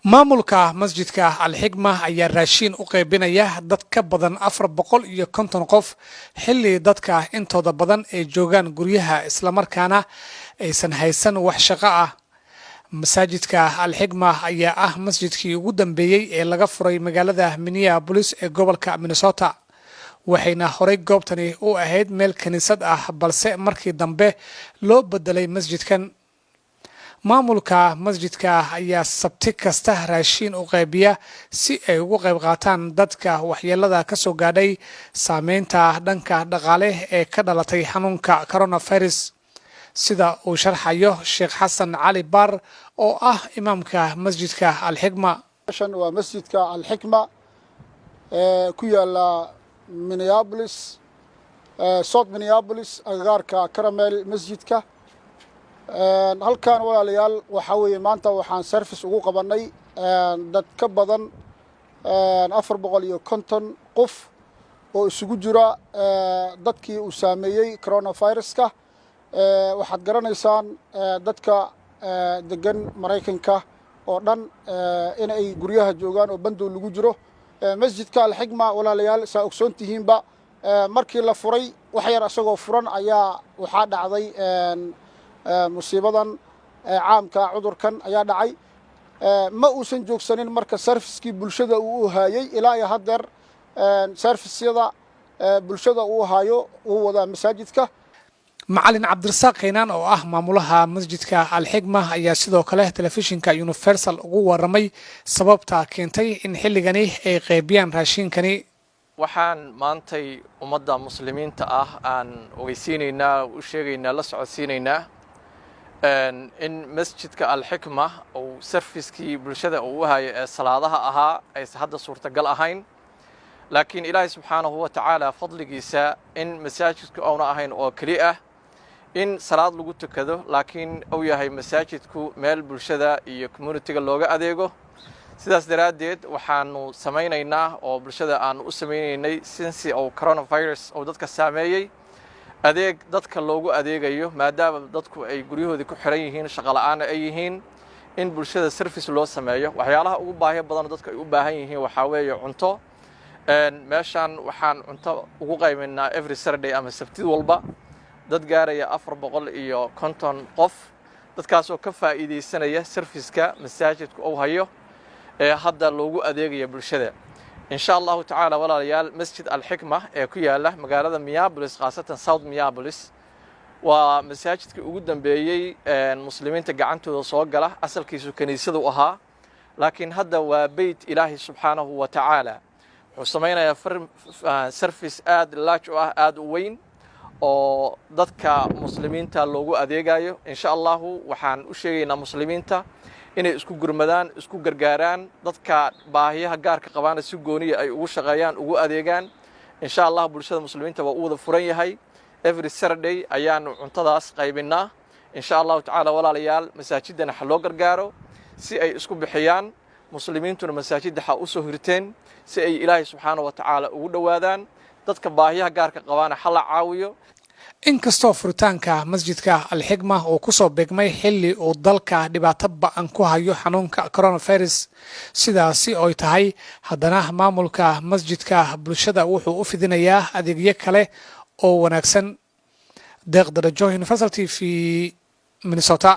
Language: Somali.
maamulka masjidka Al-Hikma ayaa raashin u qaybinaya dad ka badan 450 qof xilli dadka intooda badan ay joogaan guryaha isla markaana aysan haysan wax shaqo ah. Masaajidka Al-Hikma ayaa ah masjidkii ugu dambeeyay ee laga furay magaalada Minneapolis ee gobolka Minnesota, waxayna horey goobtani u ahayd meel kaniisad ah balse markii dambe loo bedelay masjidkan. maamulka masjidka ayaa sabti kasta raashin u qaybiya si ay ugu qayb qaataan dadka waxyeelada ka soo gaadhay saameynta dhanka dhaqaale ee ka dhalatay xanuunka coronavirus, sida uu sharxayo Sheekh Xasan Cali Bar oo ah imaamka masjidka Al-Hikma. waa masjidka Al-Hikma ku yaala Minneapolis, South Minneapolis, agagaarka Caramel masjidka. halkan walaalayaal waxa weeye maanta waxaan service ugu qabanay dad ka badan 450 qof oo isugu jira dadkii uu saameeyay coronavirus-ka. waxaad garanaysaan dadka degan Mareykanka oo dhan in ay guryaha joogaan oo bandow lagu jiro. masjidka Al-Hikma walaalayaal saa ogsoontihiinba markii la furay wax yar asagoo furan ayaa waxaa dhacday musiibadan caamka cudurkan ayaa dhacay. ma uusan joogsanin marka servicekii bulshada uu hayay ilaa iyo hadeer serviceyada bulshada uu hayo uu wada masaajidka. Macallin Cabdirasaaq Keenan oo ah maamulaha masjidka Al-Hikma ayaa sidoo kale telefishinka Universal ugu waramay sababta keentay in xilligani ay qaybiyaan raashinkani. waxaan maantay ummadda muslimiinta ah aan ogeysiinaynaa u sheegaynaa la socodsiinaynaa in masjidka Al-Hikma oo servicekii bulshada uu hayo ee salaadaha ahaa ay hadda suurtagal ahayn, laakiin Ilaahay subxaanahu wa ta'ala fadligiisa in masaajidku aanu ahayn oo kali ah in salaad lagu tukado, laakiin uu yahay masaajidku meel bulshada iyo community-ga looga adeego. sidaas daraadeed waxaanu samaynaynaa oo bulshada aan u samaynaynay since oo coronavirus oo dadka saameeyay adeeg dadka loogu adeegayo, maadaama dadku ay guryahoodii ku xiran yihiin, shaqo la'aan ay yihiin, in bulshada service loo sameeyo. waxyaalaha ugu baahi badan dadka ay u baahan yihiin waxaa weeye cunto. meeshan waxaan cunto ugu qaybinnaa every Saturday ama sabtid walba dad gaaraya 450 qof, dadkaasoo ka faa'iideysanaya serviceka masaajidku uu hayo ee hadda loogu adeegaya bulshada. insha Allahu ta'ala walaalayaal masjid Al-Hikma ee ku yaala magaalada Minneapolis, khaasatan South Minneapolis, waa masaajidkii ugu dambeeyay muslimiinta gacantooda soo gala. asalkiisu kaniisadu ahaa, laakiin hadda waa bayt Ilaahi subxaanahu wa ta'ala. wuxuu samaynayaa service aad large oo ah aad u weyn oo dadka muslimiinta loogu adeegayo. insha Allahu waxaan u sheegaynaa muslimiinta inay isku gurmadaan, isku gargaaraan, dadka baahiyaha gaarka qabaana si gooniya ay ugu shaqeeyaan, ugu adeegaan. insha Allah bulshada muslimiinta waa u wada furan yahay. every Saturday ayaanu cuntadaas qaybinaa. insha Allah ta'ala walaalayaal masaajidana waxa loo gargaaro si ay isku bixiyaan, muslimiintuna masaajidda waxa u soo hirteen si ay Ilaahay subxaanahu wa ta'ala ugu dhawaadaan, dadka baahiyaha gaarka qabaana xal la caawiyo. inkastoo furitaanka masjidka Al-Hikma uu ku soo beegmay xilli uu dalka dhibaato ba'an ku hayo xanuunka coronavirus sidaasi oo tahay, haddana maamulka masjidka bulshada wuxuu u fidinayaa adeegyo kale oo wanaagsan. deeq darajo Universal TV Minnesota.